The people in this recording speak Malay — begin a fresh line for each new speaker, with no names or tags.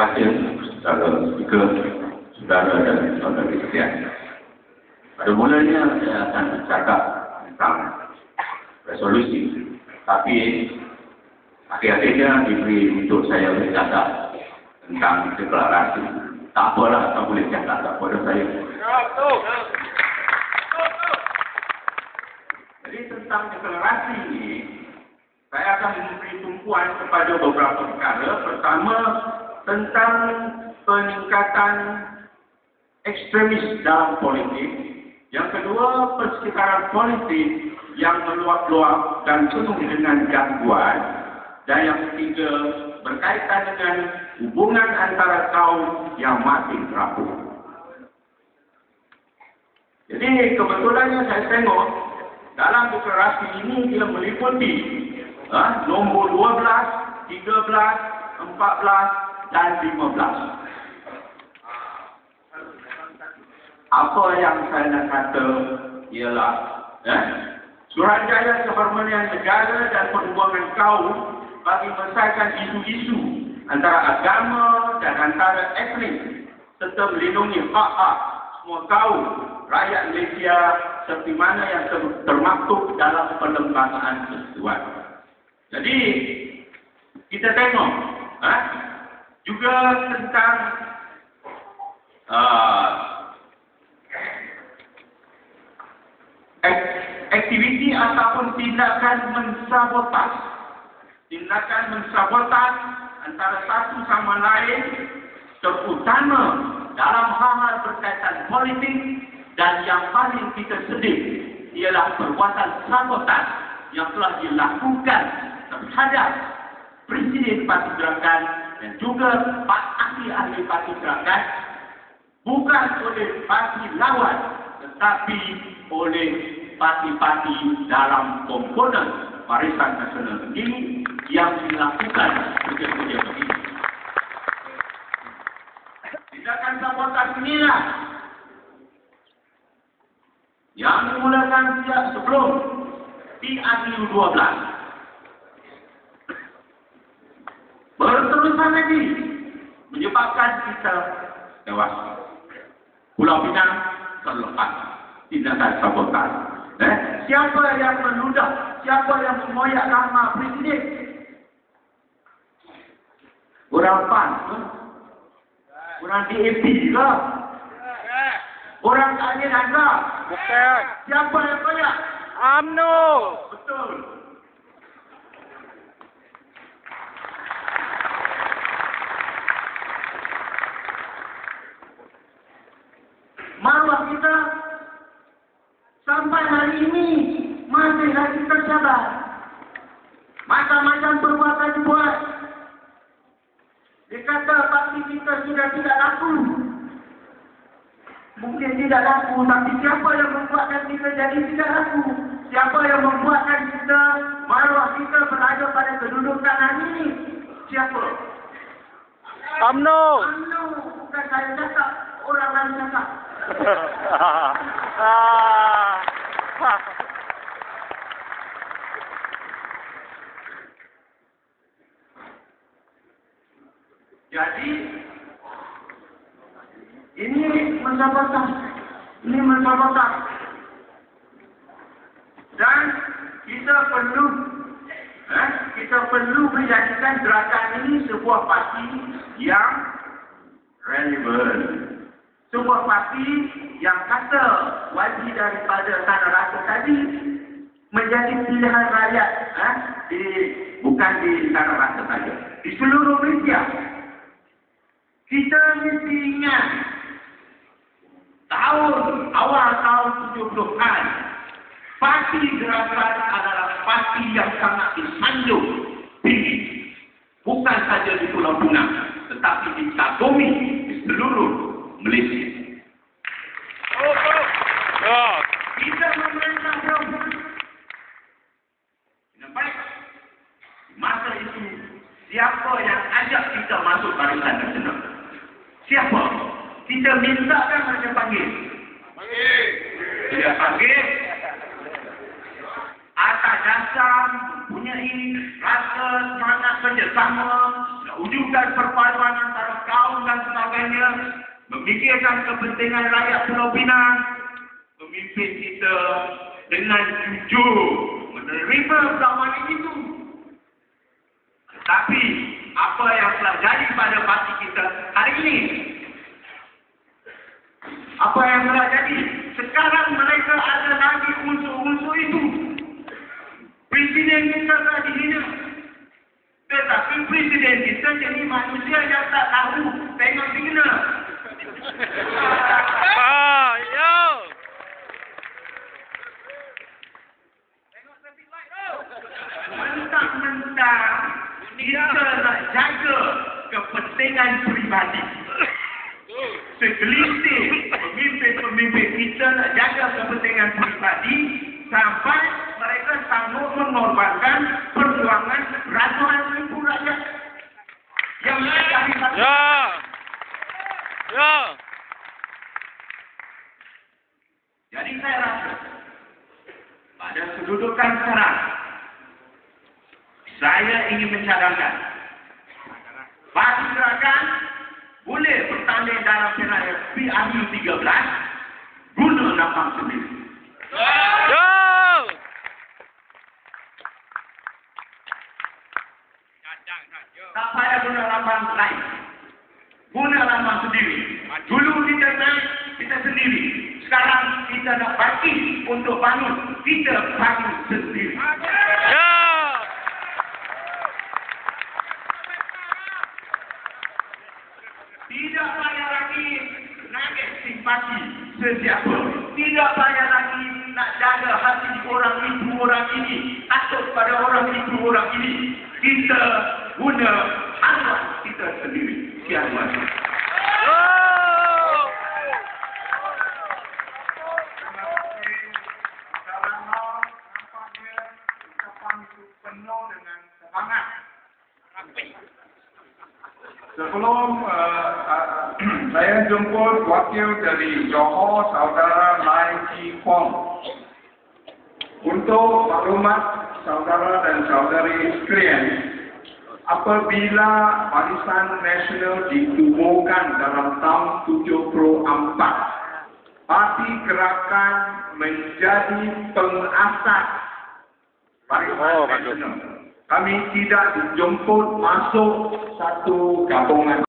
kasih saudara speaker, saudara dan saudara sekalian. Pada mulanya saya akan bercakap tentang resolusi, tapi akhir-akhirnya diberi untuk saya bercakap tentang deklarasi. Tak apalah, tak boleh cakap, tak pada saya. Jadi tentang deklarasi ini, saya akan memberi tumpuan kepada beberapa perkara. Pertama, tentang peningkatan ekstremis dalam politik. Yang kedua, persekitaran politik yang meluap-luap dan penuh dengan gangguan. Dan yang ketiga, berkaitan dengan hubungan antara kaum yang makin rapuh. Jadi kebetulannya saya tengok dalam deklarasi ini dia meliputi nombor 12, 13, 14 dan 15. Apa yang saya nak kata ialah Suruhanjaya Keharmonian Negara dan Perhubungan Kaum bagi menyelesaikan isu-isu antara agama dan antara etnik serta melindungi hak-hak semua kaum rakyat Malaysia seperti mana yang termaktub dalam Perlembagaan Persekutuan. Jadi kita tengok juga tentang aktiviti ataupun tindakan mensabotaj antara satu sama lain, terutama dalam hal-hal berkaitan politik, dan yang paling kita sedih ialah perbuatan sabotaj yang telah dilakukan terhadap Presiden Parti Gerakan dan juga ahli-ahli Parti Gerakan, bukan oleh parti lawan tetapi oleh parti-parti dalam komponen Barisan Nasional ini yang dilakukan kerja-kerja begini. Tindakan sabotaj inilah yang dimulakan sejak sebelum PRU 12. Berterusan lagi menyebabkan kita tewas. Pulau Pinang terlepas tindakan sabotaj. Siapa yang meludah, siapa yang mengoyak nama Presiden? Orang PAN ke? Orang DAP ke? Orang keadilan ke?
Bukan.
Siapa yang koyak?
UMNO.
Betul. Maruah kita sampai hari ini masih lagi tercatat. Macam-macam perbuatan dibuat. Dikata parti kita sudah tidak laku. Mungkin tidak laku, tapi siapa yang membuatkan kita jadi tidak laku? Siapa yang membuatkan kita, maruah kita berada pada kedudukan hari ini? Siapa?
UMNO.
UMNO. Bukan saya cakap, orang lain cakap. Jadi ini mensabotaj. Dan kita perlu menjadikan gerakan ini sebuah parti yang relevan. Sebuah parti yang kata wajib daripada tanah rasa tadi menjadi pilihan rakyat, bukan di tanah rasa saja, di seluruh Malaysia. Kita mesti ingat awal tahun 70-an, Parti Gerakan adalah parti yang sangat disanjung tinggi, bukan saja di Pulau Pinang, tetapi dikagumi di seluruh Malaysia. Kita memerintah baik. Masa itu siapa yang ajak kita masuk Barisan Nasional? Siapa? Kita minta kan mereka panggil? Tidak panggil. Atas dasar mempunyai rasa semangat kerjasama, wujudkan perpaduan antara uang dan sebagainya, memikirkan kepentingan rakyat Pulau Pinang, memimpin kita dengan jujur menerima perlawanan itu. Tapi apa yang telah jadi pada parti kita hari ini? Apa yang telah jadi? Sekarang mereka ada lagi unsur-unsur itu. Presiden kita telah dihina. Tetapi presiden kita jadi manusia yang tak tahu tengok dihina.
Yo.
Mentang-mentang kita nak jaga kepentingan peribadi. Segelintir pemimpin kita nak jaga kepentingan peribadi sampai mereka sanggup mengorbankan perjuangan ratusan ribu rakyat yang mencari hak.
Ya.
Jadi saya rasa pada kedudukan sekarang saya ingin mencadangkan parti gerakan boleh bertanding dalam Piala PRU 13 guna lambang sendiri.
Yo.
Tak payah guna lambang lain. Guna lambang sendiri. Dulu kita naik, kita sendiri. Sekarang kita nak bagi untuk bangun. Kita bangun sendiri.
Yo.
Tidak payah lagi nak simpati sesiapa. Tidak payah lagi nak jaga hati orang itu, orang ini. Takut pada orang itu, orang ini. Kita guna harga kita sendiri. Sekian banyak.
Sebelum saya jemput wakil dari Johor, saudara Lai Chi Kwong. Untuk maklumat saudara dan saudari sekalian, apabila Barisan Nasional ditubuhkan dalam tahun 74, Parti Gerakan menjadi pengasas Barisan Nasional. Kami tidak dijemput masuk satu gabungan.